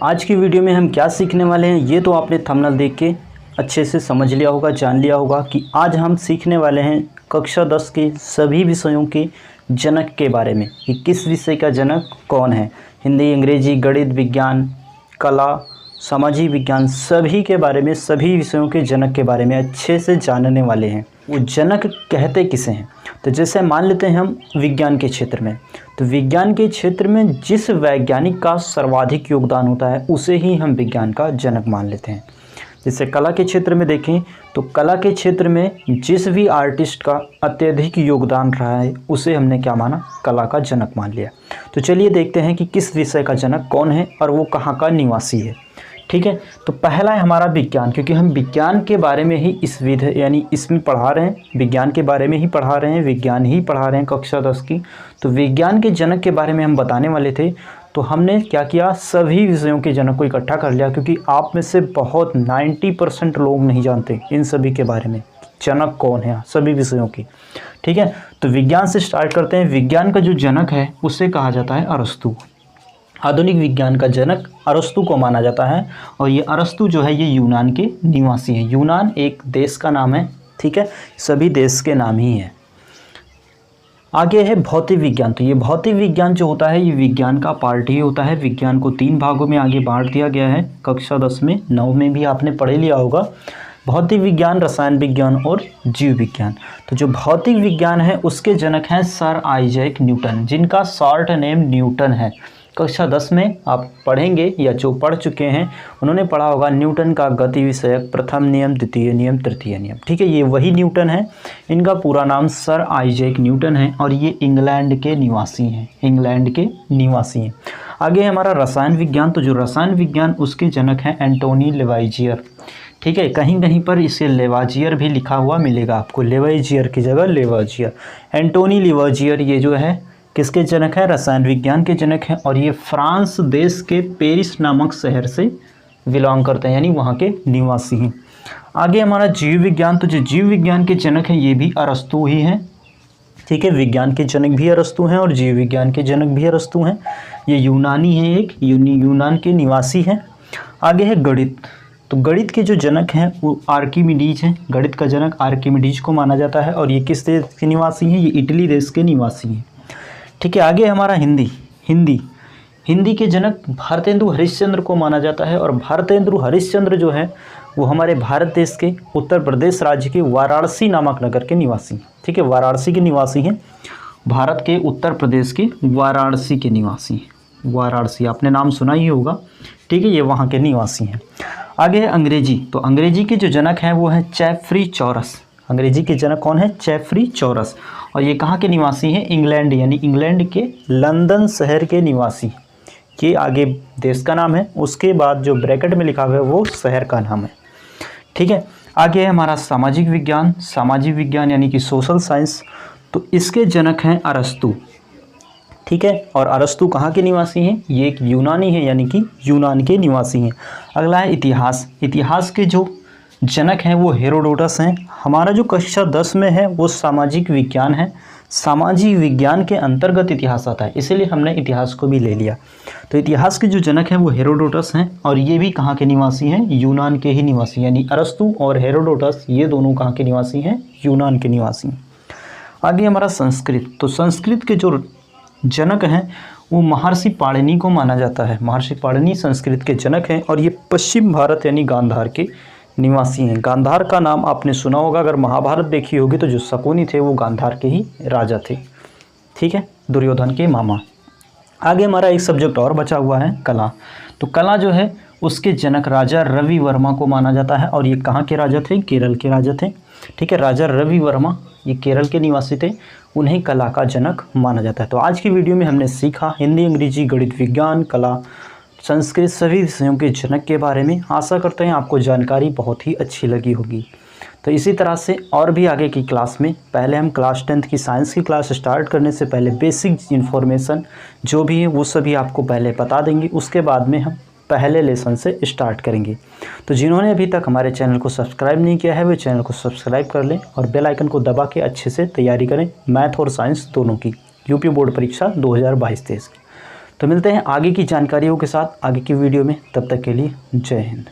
आज की वीडियो में हम क्या सीखने वाले हैं ये तो आपने थंबनेल देख के अच्छे से समझ लिया होगा, जान लिया होगा कि आज हम सीखने वाले हैं कक्षा 10 के सभी विषयों के जनक के बारे में कि किस विषय का जनक कौन है। हिंदी, अंग्रेजी, गणित, विज्ञान, कला, सामाजिक विज्ञान सभी के बारे में, सभी विषयों के जनक के बारे में अच्छे से जानने वाले हैं। वो जनक कहते किसे हैं? तो जैसे मान लेते हैं हम विज्ञान के क्षेत्र में, तो विज्ञान के क्षेत्र में जिस वैज्ञानिक का सर्वाधिक योगदान होता है उसे ही हम विज्ञान का जनक मान लेते हैं। जैसे कला के क्षेत्र में देखें तो कला के क्षेत्र में जिस भी आर्टिस्ट का अत्यधिक योगदान रहा है उसे हमने क्या माना? कला का जनक मान लिया। तो चलिए देखते हैं कि किस विषय का जनक कौन है और वो कहाँ का निवासी है। ठीक है, तो पहला है हमारा विज्ञान, क्योंकि हम विज्ञान के बारे में ही इस विधि यानी इसमें पढ़ा रहे हैं, विज्ञान के बारे में ही पढ़ा रहे हैं, विज्ञान ही पढ़ा रहे हैं कक्षा 10 की। तो विज्ञान के जनक के बारे में हम बताने वाले थे, तो हमने क्या किया, सभी विषयों के जनक को इकट्ठा कर लिया, क्योंकि आप में से बहुत 90% लोग नहीं जानते इन सभी के बारे में, जनक कौन है सभी विषयों की। ठीक है, तो विज्ञान से स्टार्ट करते हैं। विज्ञान का जो जनक है उसे कहा जाता है अरस्तु। आधुनिक विज्ञान का जनक अरस्तु को माना जाता है, और ये अरस्तु जो है ये यूनान के निवासी हैं। यूनान एक देश का नाम है, ठीक है, सभी देश के नाम ही हैं। आगे है भौतिक विज्ञान। तो ये भौतिक विज्ञान जो होता है ये विज्ञान का पार्ट ही होता है। विज्ञान को 3 भागों में आगे बांट दिया गया है। कक्षा 10 में, 9 में भी आपने पढ़ लिया होगा, भौतिक विज्ञान, रसायन विज्ञान और जीव विज्ञान। तो जो भौतिक विज्ञान है उसके जनक हैं सर आइजैक न्यूटन, जिनका शॉर्ट नेम न्यूटन है। कक्षा 10 में आप पढ़ेंगे या जो पढ़ चुके हैं उन्होंने पढ़ा होगा न्यूटन का गति विषयक प्रथम नियम, द्वितीय नियम, तृतीय नियम। ठीक है, ये वही न्यूटन है। इनका पूरा नाम सर आइजैक न्यूटन है और ये इंग्लैंड के निवासी हैं, इंग्लैंड के निवासी हैं। आगे है हमारा रसायन विज्ञान। तो जो रसायन विज्ञान उसके जनक हैं एंटोनी लेवाइजियर। ठीक है, कहीं कहीं पर इसे लेवाजियर भी लिखा हुआ मिलेगा आपको, लेवाइजियर की जगह लेवाजियर। एंटोनी लेवाजियर ये जो है किसके जनक है? रसायन विज्ञान के जनक हैं, और ये फ्रांस देश के पेरिस नामक शहर से बिलोंग करते हैं, यानी वहाँ के निवासी हैं। आगे हमारा जीव विज्ञान। तो जो जीव विज्ञान के जनक हैं ये भी अरस्तु ही हैं। ठीक है, विज्ञान के जनक भी अरस्तु हैं और जीव विज्ञान के जनक भी अरस्तु हैं। ये यूनानी हैं, एक यूनान के निवासी हैं। आगे है गणित। तो गणित के जो जनक हैं वो आर्किमिडीज हैं। गणित का जनक आर्किमिडीज को माना जाता है, और ये किस देश के निवासी हैं? ये इटली देश के निवासी हैं। ठीक है, आगे हमारा हिंदी के जनक भारतेंदु हरिश्चंद्र को माना जाता है, और भारतेंदु हरिश्चंद्र जो है वो हमारे भारत देश के उत्तर प्रदेश राज्य के वाराणसी नामक नगर के निवासी। ठीक है, वाराणसी के निवासी हैं, भारत के उत्तर प्रदेश के वाराणसी के निवासी। वाराणसी आपने नाम सुना ही होगा। ठीक है, ये वहाँ के निवासी हैं। आगे है अंग्रेजी। तो अंग्रेजी के जो जनक हैं वो हैं जेफरी चौरस। अंग्रेजी के जनक कौन है? जेफरी चौरस, और ये कहाँ के निवासी हैं? इंग्लैंड, यानी इंग्लैंड के लंदन शहर के निवासी। ये आगे देश का नाम है, उसके बाद जो ब्रैकेट में लिखा हुआ है वो शहर का नाम है। ठीक है, आगे है हमारा सामाजिक विज्ञान। सामाजिक विज्ञान यानी कि सोशल साइंस। तो इसके जनक हैं अरस्तु। ठीक है, और अरस्तु कहाँ के निवासी हैं? ये एक यूनानी है, यानी कि यूनान के निवासी हैं। अगला है इतिहास। इतिहास के जो जनक हैं वो हेरोडोटस हैं। हमारा जो कक्षा 10 में है वो सामाजिक विज्ञान है। सामाजिक विज्ञान के अंतर्गत इतिहास आता है, इसीलिए हमने इतिहास को भी ले लिया। तो इतिहास के जो जनक हैं वो हेरोडोटस हैं, और ये भी कहाँ के निवासी हैं? यूनान के ही निवासी, यानी अरस्तु और हेरोडोटस ये दोनों कहाँ के निवासी हैं? यूनान के निवासी। आगे हमारा संस्कृत। तो संस्कृत के जो जनक हैं वो महर्षि पाणिनि को माना जाता है। महर्षि पाणिनि संस्कृत के जनक हैं, और ये पश्चिम भारत यानी गांधार के निवासी हैं। गांधार का नाम आपने सुना होगा, अगर महाभारत देखी होगी तो जो शकुनी थे वो गांधार के ही राजा थे। ठीक है, दुर्योधन के मामा। आगे हमारा एक सब्जेक्ट और बचा हुआ है कला। तो कला जो है उसके जनक राजा रवि वर्मा को माना जाता है, और ये कहाँ के राजा थे? केरल के राजा थे। ठीक है, राजा रवि वर्मा ये केरल के निवासी थे, उन्हें कला का जनक माना जाता है। तो आज की वीडियो में हमने सीखा हिंदी, अंग्रेजी, गणित, विज्ञान, कला, संस्कृत सभी विषयों के जनक के बारे में। आशा करते हैं आपको जानकारी बहुत ही अच्छी लगी होगी। तो इसी तरह से और भी आगे की क्लास में, पहले हम क्लास 10th की साइंस की क्लास स्टार्ट करने से पहले बेसिक इन्फॉर्मेशन जो भी है वो सभी आपको पहले बता देंगे, उसके बाद में हम पहले लेसन से स्टार्ट करेंगे। तो जिन्होंने अभी तक हमारे चैनल को सब्सक्राइब नहीं किया है वे चैनल को सब्सक्राइब कर लें, और बेल आइकन को दबा के अच्छे से तैयारी करें मैथ और साइंस दोनों की, यूपी बोर्ड परीक्षा 2022-23 की। तो मिलते हैं आगे की जानकारियों के साथ आगे की वीडियो में, तब तक के लिए जय हिंद।